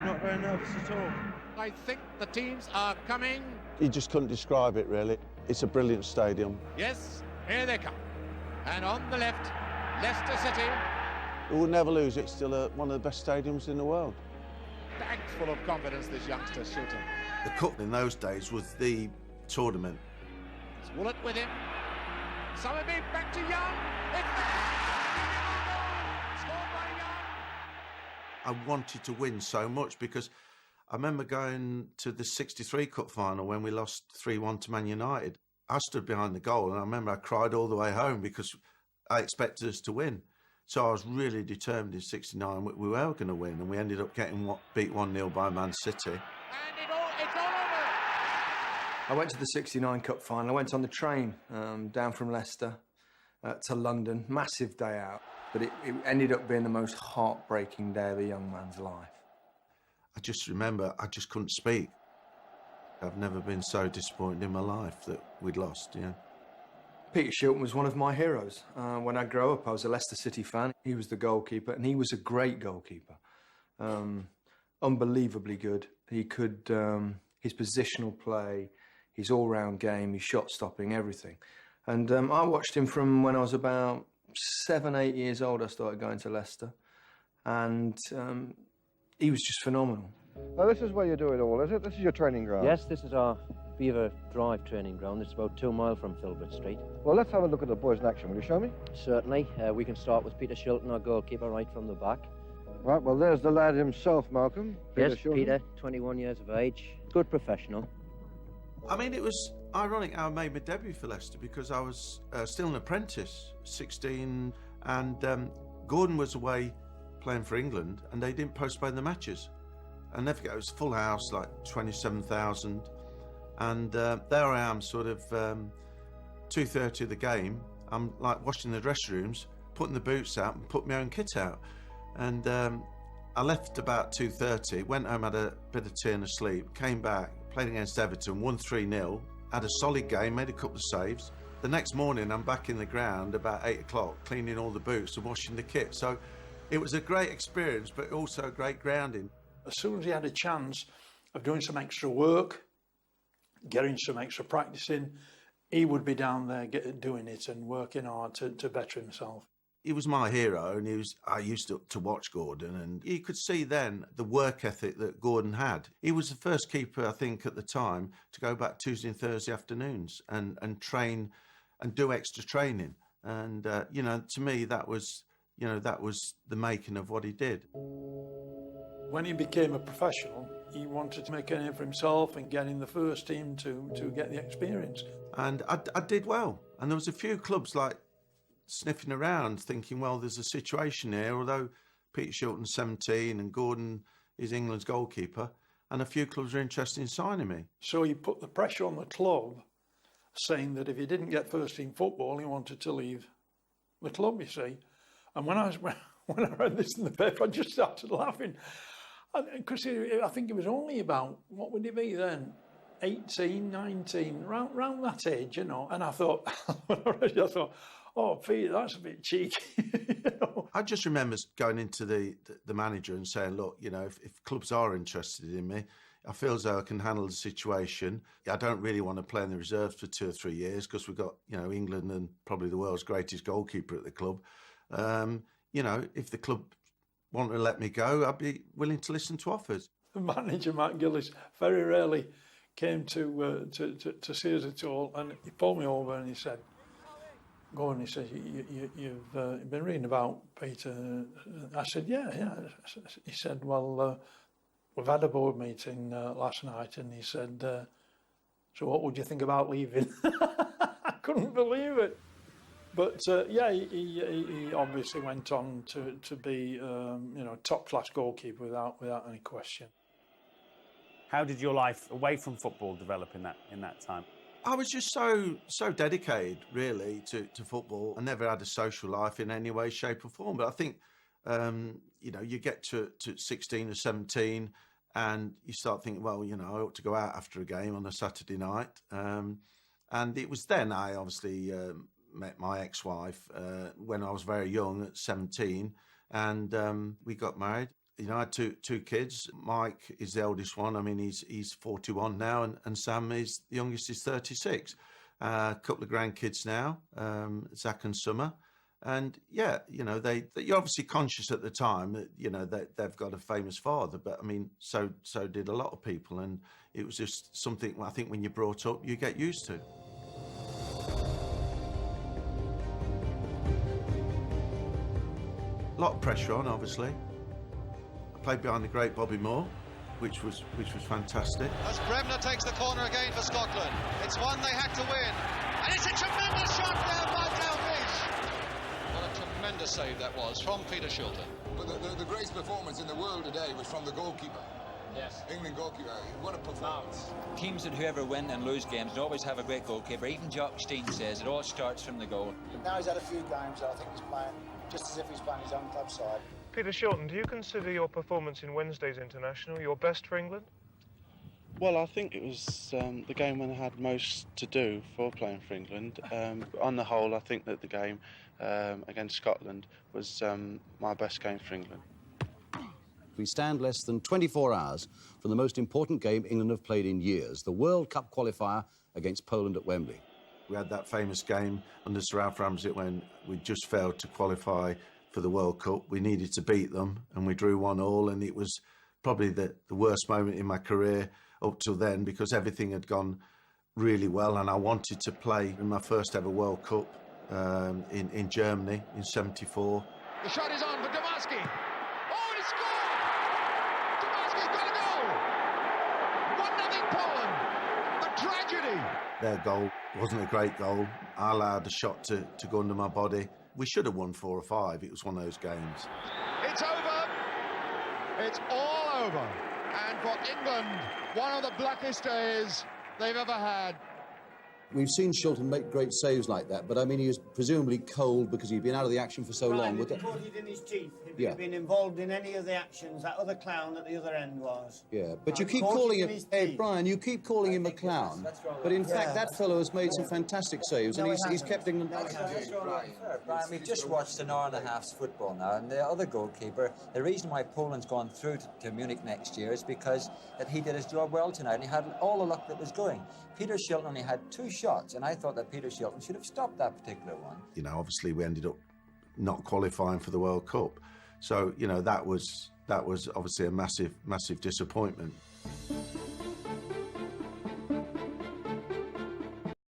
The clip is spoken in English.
Not very nervous at all. I think the teams are coming. You just couldn't describe it, really. It's a brilliant stadium. Yes, here they come. And on the left, Leicester City. We'll never lose. It's still one of the best stadiums in the world. Bags full of confidence, this youngster, Shilton. The Cup in those days was the tournament. It's Woolett with him. Somerby back to Young. It's scored by Young. I wanted to win so much because I remember going to the 63 Cup final when we lost 3-1 to Man United. I stood behind the goal and I remember I cried all the way home because I expected us to win. So I was really determined in 69 we were going to win, and we ended up getting beat 1-0 by Man City. And it's all over. I went to the 69 Cup final. I went on the train down from Leicester to London. Massive day out, but it ended up being the most heartbreaking day of a young man's life. I just remember I just couldn't speak. I've never been so disappointed in my life that we'd lost, yeah. Peter Shilton was one of my heroes. When I grew up, I was a Leicester City fan. He was the goalkeeper, and he was a great goalkeeper. Unbelievably good. He could, his positional play, his all-round game, his shot-stopping, everything. And I watched him from when I was about 7, 8 years old. I started going to Leicester, and he was just phenomenal. Now, this is where you do it all, is it? This is your training ground? Yes, this is our Beaver Drive training ground. It's about 2 miles from Filbert Street. Well, let's have a look at the boys in action. Will you show me? Certainly. We can start with Peter Shilton, our goalkeeper, right from the back. Right, well, there's the lad himself, Malcolm. Yes, Shilton. Peter, 21 years of age. Good professional. I mean, it was ironic how I made my debut for Leicester because I was still an apprentice, 16, and Gordon was away playing for England, and they didn't postpone the matches. I never forget, it was a full house, like 27,000, and there I am, sort of 2:30 of the game. I'm like washing the dressing rooms, putting the boots out, and putting my own kit out, and I left about 2:30, went home, had a bit of tea and a sleep, came back, played against Everton, won 3-0, had a solid game, made a couple of saves. The next morning, I'm back in the ground about 8 o'clock, cleaning all the boots and washing the kit. So it was a great experience, but also a great grounding. As soon as he had a chance of doing some extra work, getting some extra practice in, he would be down there doing it and working hard to better himself. He was my hero, and I used to watch Gordon, and you could see then the work ethic that Gordon had. He was the first keeper, I think, at the time to go back Tuesday and Thursday afternoons and train and do extra training. And, to me, that was the making of what he did. When he became a professional, he wanted to make a name for himself and get in the first team to get the experience. And I did well. And there was a few clubs like sniffing around thinking, well, there's a situation here, although Peter Shilton's 17 and Gordon is England's goalkeeper, and a few clubs are interested in signing me. So he put the pressure on the club, saying that if he didn't get first team football, he wanted to leave the club, you see. And when I read this in the paper, I just started laughing. Because I think it was only about, what would it be then? 18, 19, around that age, And I thought, when I read it, I thought, oh, Peter, that's a bit cheeky. I just remember going into the manager and saying, look, if clubs are interested in me, I feel as though I can handle the situation. I don't really want to play in the reserves for 2 or 3 years because we've got, England and probably the world's greatest goalkeeper at the club. If the club want to let me go, I'd be willing to listen to offers. The manager, Matt Gillis, very rarely came to see us at all, and he pulled me over and he said, go on, he said, you've been reading about Peter. I said, yeah. He said, well, we've had a board meeting last night, and he said, so what would you think about leaving? I couldn't believe it. But he obviously went on to be top-class goalkeeper without any question. How did your life away from football develop in that time? I was just so dedicated, really, to football. I never had a social life in any way, shape or form. But I think, you get to 16 or 17 and you start thinking, well, I ought to go out after a game on a Saturday night. And it was then I obviously met my ex-wife when I was very young at 17, and we got married. You know, I had two kids. Mike is the oldest one. I mean, he's 41 now, and Sam is the youngest, is 36. A couple of grandkids now, Zach and Summer. And yeah, you know, you're obviously conscious at the time that, you know, they've got a famous father, but I mean, so did a lot of people, and it was just something I think when you're brought up, you get used to. A lot of pressure on, obviously. I played behind the great Bobby Moore, which was fantastic. As Bremner takes the corner again for Scotland, it's one they had to win, and it's a tremendous shot there by Dalglish. What a tremendous save that was from Peter Shilton. But the greatest performance in the world today was from the goalkeeper. Yes. England goalkeeper. What a performance. Teams that whoever win and lose games always have a great goalkeeper. Even Jock Stein says it all starts from the goal. But now he's had a few games that I think he's playing just as if he's playing his own club side. Peter Shilton, do you consider your performance in Wednesday's international your best for England? Well, I think it was the game when I had most to do for playing for England. On the whole, I think that the game against Scotland was my best game for England. We stand less than 24 hours from the most important game England have played in years, the World Cup qualifier against Poland at Wembley. We had that famous game under Sir Alf Ramsey when we just failed to qualify for the World Cup. We needed to beat them, and we drew 1-1, and it was probably the worst moment in my career up till then, because everything had gone really well, and I wanted to play in my first ever World Cup in Germany in '74. The shot is on for Damaski. Oh, he scored! Damaski's got a goal! 1-0 Poland. A tragedy. Their goal wasn't a great goal. I allowed a shot to go under my body. We should have won 4 or 5. It was one of those games. It's over. It's all over. And for England, one of the blackest days they've ever had. We've seen Shilton make great saves like that, but I mean, he was presumably cold because he'd been out of the action for so long. He reported in his teeth. If he'd been involved in any of the actions, that other clown at the other end was. Yeah, but you keep calling him, Brian, you keep calling him a clown, but in fact that fellow has made some fantastic saves, and he's kept England... Brian, we've just watched an hour and a half's football now, and the other goalkeeper, the reason why Poland's gone through to Munich next year is because that he did his job well tonight, and he had all the luck that was going. Peter Shilton only had 2 shots, and I thought that Peter Shilton should have stopped that particular one. You know, obviously we ended up not qualifying for the World Cup, so you know that was obviously a massive disappointment.